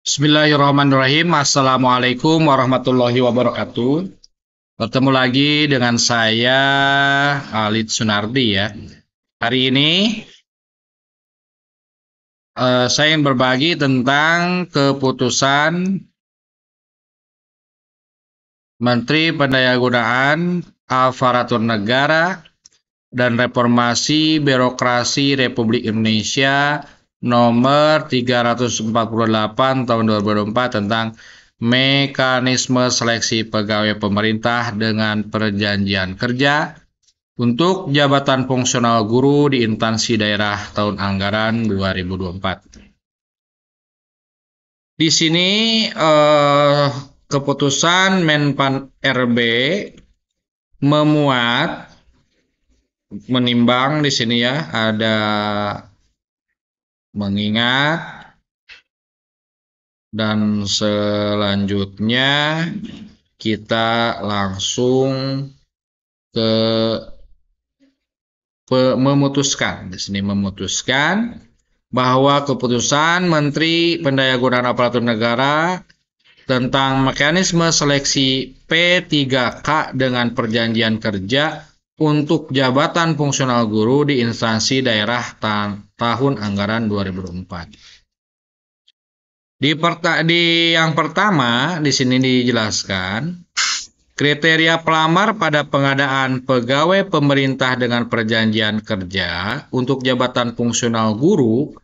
Bismillahirrahmanirrahim. Assalamualaikum warahmatullahi wabarakatuh. Bertemu lagi dengan saya, Alid Sunardi ya. Hari ini saya ingin berbagi tentang keputusan Menteri Pendayagunaan Aparatur Negara dan Reformasi Birokrasi Republik Indonesia nomor 348 tahun 2024 tentang mekanisme seleksi pegawai pemerintah dengan perjanjian kerja untuk jabatan fungsional guru di instansi daerah tahun anggaran 2024. Di sini keputusan Menpan RB menimbang di sini ya, ada mengingat dan selanjutnya kita langsung ke memutuskan. Di sini memutuskan bahwa keputusan Menteri Pendayagunaan Aparatur Negara tentang mekanisme seleksi P3K dengan perjanjian kerja untuk jabatan fungsional guru di instansi daerah tahun anggaran 2024. Di yang pertama di sini dijelaskan kriteria pelamar pada pengadaan pegawai pemerintah dengan perjanjian kerja untuk jabatan fungsional guru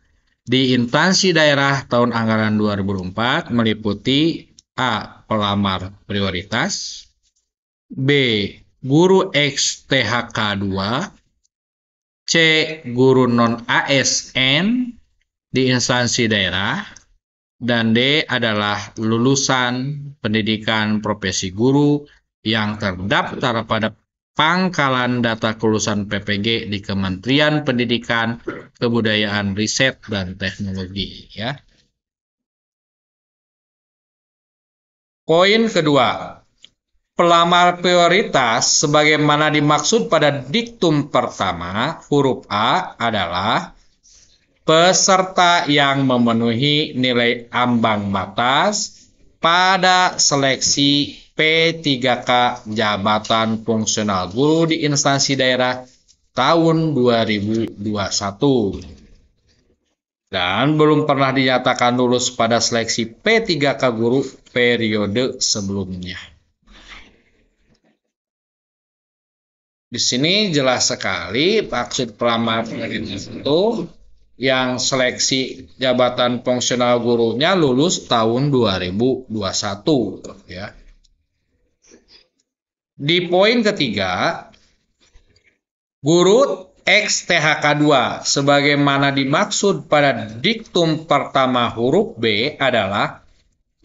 di instansi daerah tahun anggaran 2024 meliputi A. Pelamar prioritas, B. Guru ex-THK 2, C. Guru non-ASN di instansi daerah, dan D adalah lulusan pendidikan profesi guru yang terdaftar pada pangkalan data kelulusan PPG di Kementerian Pendidikan, Kebudayaan, Riset, dan Teknologi. Ya. Poin kedua, pelamar prioritas sebagaimana dimaksud pada diktum pertama huruf A adalah peserta yang memenuhi nilai ambang batas pada seleksi P3K jabatan fungsional guru di instansi daerah tahun 2021 dan belum pernah dinyatakan lulus pada seleksi P3K guru periode sebelumnya. Di sini jelas sekali maksud pelamar prioritas itu yang seleksi jabatan fungsional gurunya lulus tahun 2021 ya. Di poin ketiga, guru ex-THK 2 sebagaimana dimaksud pada diktum pertama huruf B adalah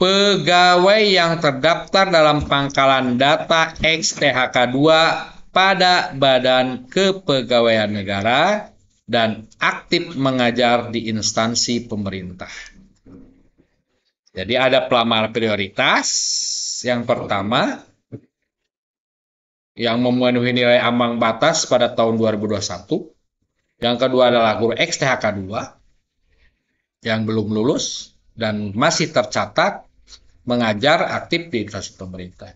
pegawai yang terdaftar dalam pangkalan data ex-THK 2 pada Badan Kepegawaian Negara dan aktif mengajar di instansi pemerintah. Jadi ada pelamar prioritas yang pertama yang memenuhi nilai ambang batas pada tahun 2021. Yang kedua adalah guru ex-THK 2 yang belum lulus dan masih tercatat mengajar aktif di instansi pemerintah.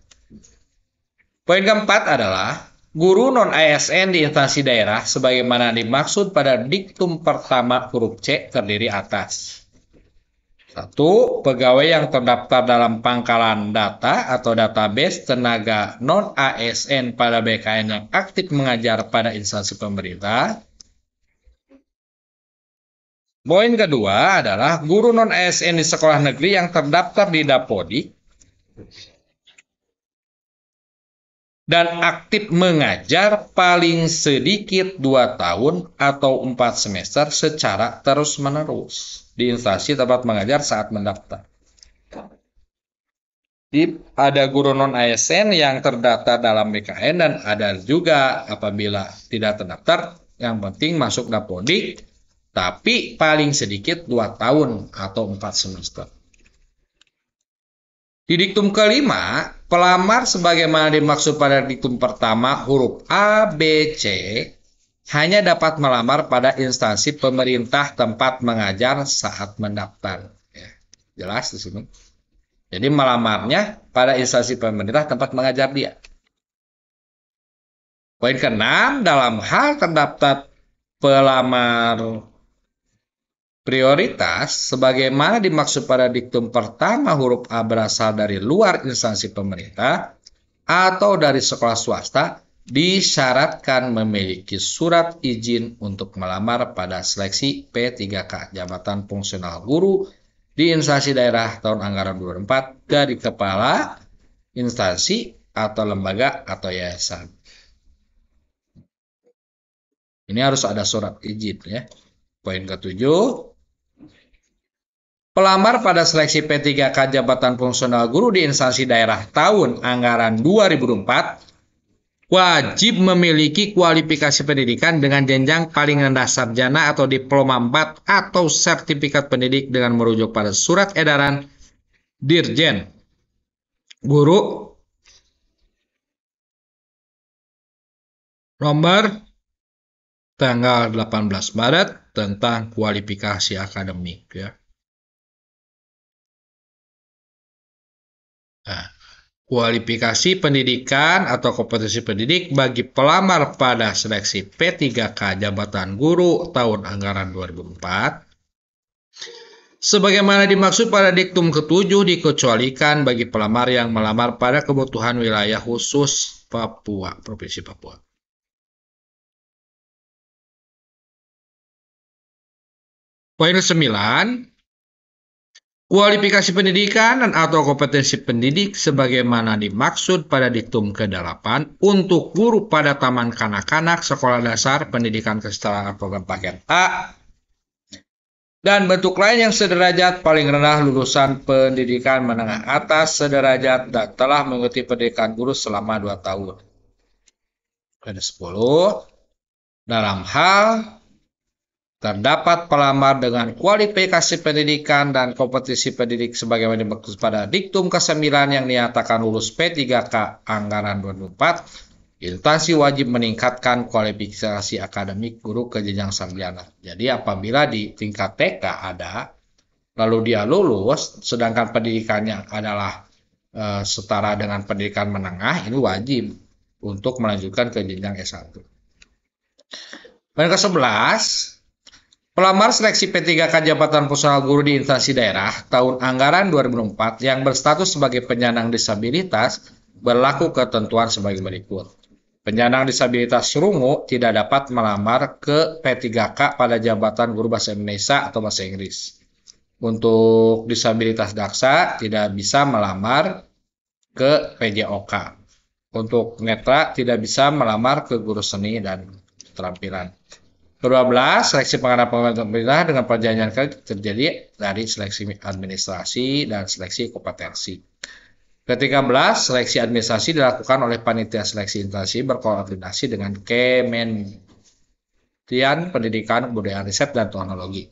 Poin keempat adalah guru non-ASN di instansi daerah sebagaimana dimaksud pada diktum pertama huruf C terdiri atas 1. Pegawai yang terdaftar dalam pangkalan data atau database tenaga non-ASN pada BKN yang aktif mengajar pada instansi pemerintah. Poin kedua adalah guru non-ASN di sekolah negeri yang terdaftar di Dapodik dan aktif mengajar paling sedikit 2 tahun atau 4 semester secara terus-menerus di instansi tempat mengajar saat mendaftar. Ada guru non-ASN yang terdaftar dalam BKN dan ada juga apabila tidak terdaftar, yang penting masuk Dapodik, tapi paling sedikit 2 tahun atau 4 semester. Di diktum kelima, pelamar sebagaimana dimaksud pada diktum pertama huruf A, B, C hanya dapat melamar pada instansi pemerintah tempat mengajar saat mendaftar. jelas di sini. Jadi melamarnya pada instansi pemerintah tempat mengajar dia. Poin ke-6, dalam hal terdaftar pelamar prioritas, sebagaimana dimaksud pada diktum pertama huruf A berasal dari luar instansi pemerintah atau dari sekolah swasta, disyaratkan memiliki surat izin untuk melamar pada seleksi P3K jabatan fungsional guru di instansi daerah tahun anggaran 2024 dari kepala instansi atau lembaga atau yayasan. Ini harus ada surat izin ya. Poin ke-7. Pelamar pada seleksi P3K jabatan fungsional guru di instansi daerah tahun anggaran 2024 wajib memiliki kualifikasi pendidikan dengan jenjang paling rendah sarjana atau diploma 4 atau sertifikat pendidik dengan merujuk pada surat edaran Dirjen Guru nomor tanggal 18 Maret tentang kualifikasi akademik ya. Nah, kualifikasi pendidikan atau kompetensi pendidik bagi pelamar pada seleksi P3K jabatan guru tahun anggaran 2004 sebagaimana dimaksud pada diktum ke-7 dikecualikan bagi pelamar yang melamar pada kebutuhan wilayah khusus Papua, Provinsi Papua. Poin ke-9, kualifikasi pendidikan dan atau kompetensi pendidik sebagaimana dimaksud pada diktum ke-8 untuk guru pada taman kanak-kanak sekolah dasar pendidikan kesetaraan program paket A dan bentuk lain yang sederajat paling rendah lulusan pendidikan menengah atas sederajat dan telah mengikuti pendidikan guru selama 2 tahun. Ada 10. Dalam hal terdapat pelamar dengan kualifikasi pendidikan dan kompetensi pendidik sebagaimana dimaksud pada diktum ke-9 yang dinyatakan lulus P3K anggaran 2004, instansi wajib meningkatkan kualifikasi akademik guru ke jenjang sarjana. Jadi apabila di tingkat TK ada, lalu dia lulus, sedangkan pendidikannya adalah setara dengan pendidikan menengah, ini wajib untuk melanjutkan ke jenjang S1. Poin ke-11, pelamar seleksi P3K jabatan fungsional guru di instansi daerah tahun anggaran 2004 yang berstatus sebagai penyandang disabilitas berlaku ketentuan sebagai berikut. Penyandang disabilitas rungu tidak dapat melamar ke P3K pada jabatan guru bahasa Indonesia atau bahasa Inggris. Untuk disabilitas daksa tidak bisa melamar ke PJOK. Untuk netra tidak bisa melamar ke guru seni dan keterampilan. Ke-12, seleksi pengadaan pemerintah dengan perjanjian terjadi dari seleksi administrasi dan seleksi kompetensi. Ke-13, seleksi administrasi dilakukan oleh panitia seleksi instansi berkoordinasi dengan Kementerian Pendidikan, Kebudayaan, Riset, dan Teknologi.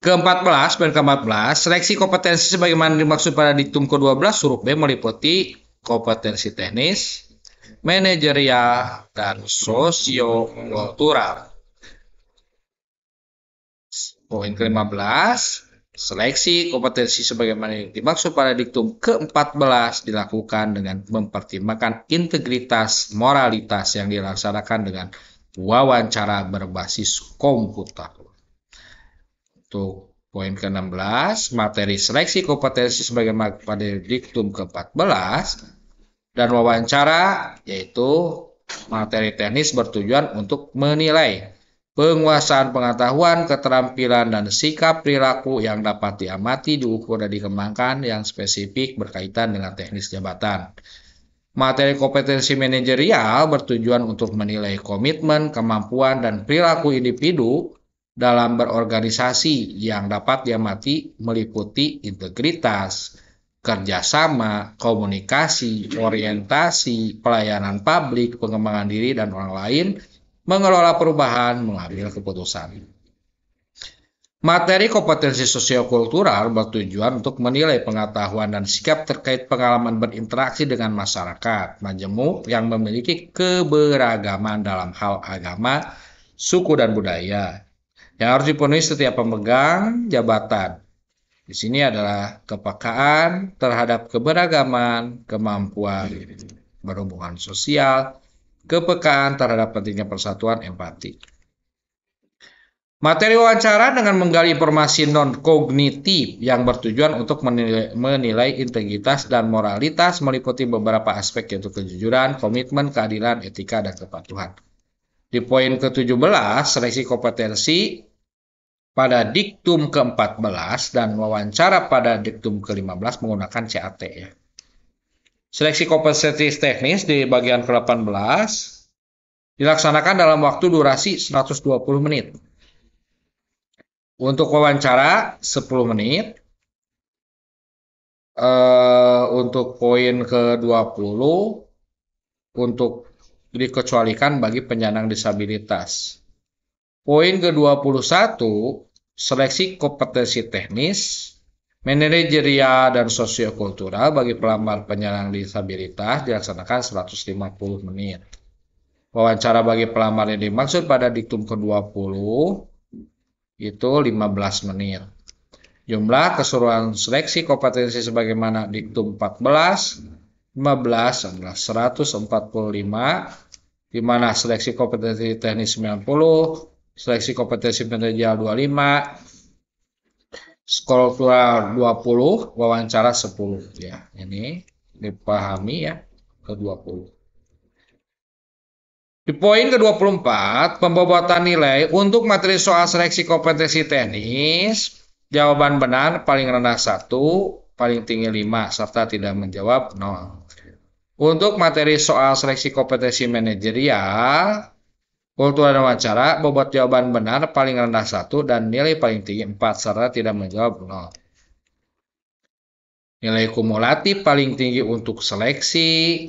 Ke-14, seleksi kompetensi sebagaimana dimaksud pada diktum ke-12 huruf B meliputi kompetensi teknis, manajerial, dan sosio-kultural. Poin ke-15, seleksi kompetensi sebagaimana dimaksud pada diktum ke-14 dilakukan dengan mempertimbangkan integritas, moralitas yang dilaksanakan dengan wawancara berbasis komputer. Untuk poin ke-16, materi seleksi kompetensi sebagaimana pada diktum ke-14 dan wawancara, yaitu materi teknis bertujuan untuk menilai penguasaan pengetahuan, keterampilan, dan sikap perilaku yang dapat diamati, diukur, dan dikembangkan yang spesifik berkaitan dengan teknis jabatan. Materi kompetensi manajerial bertujuan untuk menilai komitmen, kemampuan, dan perilaku individu dalam berorganisasi yang dapat diamati meliputi integritas, kerjasama, komunikasi, orientasi, pelayanan publik, pengembangan diri dan orang lain, mengelola perubahan, mengambil keputusan. Materi kompetensi sosiokultural bertujuan untuk menilai pengetahuan dan sikap terkait pengalaman berinteraksi dengan masyarakat majemuk yang memiliki keberagaman dalam hal agama, suku, dan budaya yang harus dipenuhi setiap pemegang jabatan. Di sini adalah kepekaan terhadap keberagaman, kemampuan berhubungan sosial, kepekaan terhadap pentingnya persatuan, empati. Materi wawancara dengan menggali informasi non-kognitif yang bertujuan untuk menilai integritas dan moralitas meliputi beberapa aspek yaitu kejujuran, komitmen, keadilan, etika, dan kepatuhan. Di poin ke-17, seleksi kompetensi pada diktum ke-14 dan wawancara pada diktum ke-15 menggunakan CAT ya. Seleksi kompetensi teknis di bagian ke-18 dilaksanakan dalam waktu durasi 120 menit. Untuk wawancara 10 menit. Untuk poin ke-20 untuk dikecualikan bagi penyandang disabilitas. Poin ke-21 seleksi kompetensi teknis, manajerial dan sosiokultural bagi pelamar penyandang disabilitas dilaksanakan 150 menit. Wawancara bagi pelamar yang dimaksud pada diktum ke-20 itu 15 menit. Jumlah keseluruhan seleksi kompetensi sebagaimana diktum 14, 15 adalah 145, di mana seleksi kompetensi teknis 90, seleksi kompetensi manajerial 25, kultural 20, wawancara 10 ya. Ini dipahami ya ke-20. Di poin ke-24, pembobotan nilai untuk materi soal seleksi kompetensi teknis, jawaban benar paling rendah 1, paling tinggi 5, serta tidak menjawab 0. Untuk materi soal seleksi kompetensi manajerial, kultural dan wawancara, bobot jawaban benar paling rendah 1 dan nilai paling tinggi 4, serta tidak menjawab 0. Nilai kumulatif paling tinggi untuk seleksi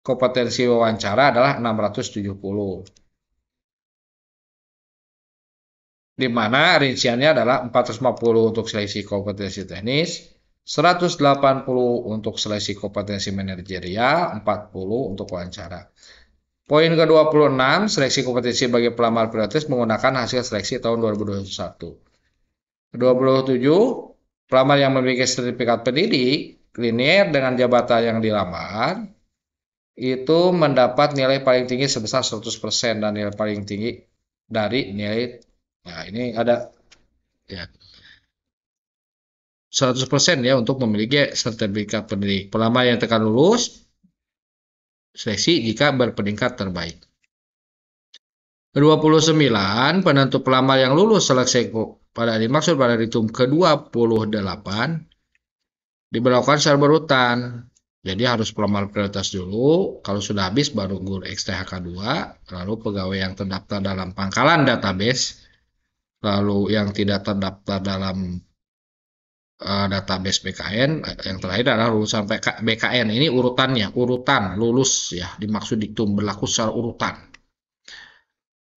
kompetensi wawancara adalah 670. Di mana rinciannya adalah 450 untuk seleksi kompetensi teknis, 180 untuk seleksi kompetensi manajerial, 40 untuk wawancara. Poin ke-26, seleksi kompetensi bagi pelamar prioritas menggunakan hasil seleksi tahun 2021. 27, pelamar yang memiliki sertifikat pendidik, linear dengan jabatan yang dilamar, itu mendapat nilai paling tinggi sebesar 100% dan nilai paling tinggi dari nilai, nah ini ada ya 100% ya untuk memiliki sertifikat pendidik. Pelamar yang tekan lulus seleksi jika berpeningkat terbaik. 29, penentu pelamar yang lulus seleksi pada dimaksud pada diktum ke-28 diberlakukan secara berurutan. Jadi harus pelamar prioritas dulu, kalau sudah habis baru guru XTHK 2, lalu pegawai yang terdaftar dalam pangkalan database, lalu yang tidak terdaftar dalam database BKN, yang terakhir adalah lulusan BKN. Ini urutannya, urutan lulus ya, dimaksud diktum berlaku secara urutan.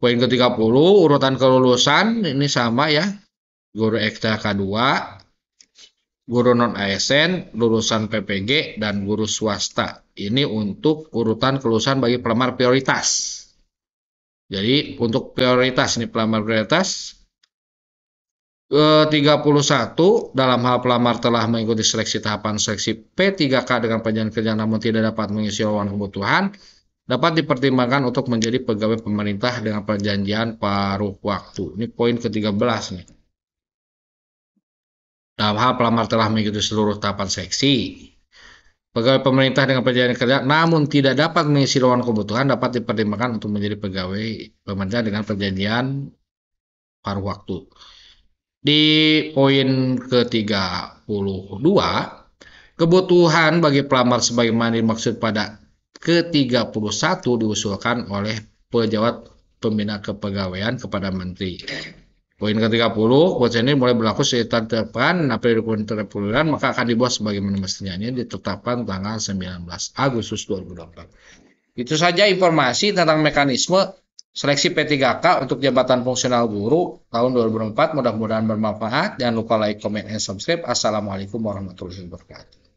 Poin ke-30, urutan kelulusan ini sama ya, guru XTHK 2, guru non-ASN, lulusan PPG, dan guru swasta. Ini untuk urutan kelulusan bagi pelamar prioritas. Jadi untuk prioritas ini pelamar prioritas 31 dalam hal pelamar telah mengikuti seleksi tahapan seleksi P3K dengan perjalanan kerja namun tidak dapat mengisi lowongan kebutuhan, dapat dipertimbangkan untuk menjadi pegawai pemerintah dengan perjanjian paruh waktu. Ini poin ke-13 nih. Dalam hal pelamar telah mengikuti seluruh tahapan seleksi, pegawai pemerintah dengan perjanjian kerja namun tidak dapat mengisi lowongan kebutuhan dapat dipertimbangkan untuk menjadi pegawai pemerintah dengan perjanjian paruh waktu. Di poin ke-32, kebutuhan bagi pelamar sebagaimana dimaksud pada ke-31 diusulkan oleh pejabat pembina kepegawaian kepada menteri. Poin ke-30, keputusan ini mulai berlaku sekitar ditetapkan April 2030, maka akan dibuat sebagaimana mestinya. Ini ditetapkan tanggal 19 Agustus 2024. Itu saja informasi tentang mekanisme seleksi P3K untuk jabatan fungsional guru tahun 2024. Mudah-mudahan bermanfaat. Jangan lupa like, comment, and subscribe. Assalamualaikum warahmatullahi wabarakatuh.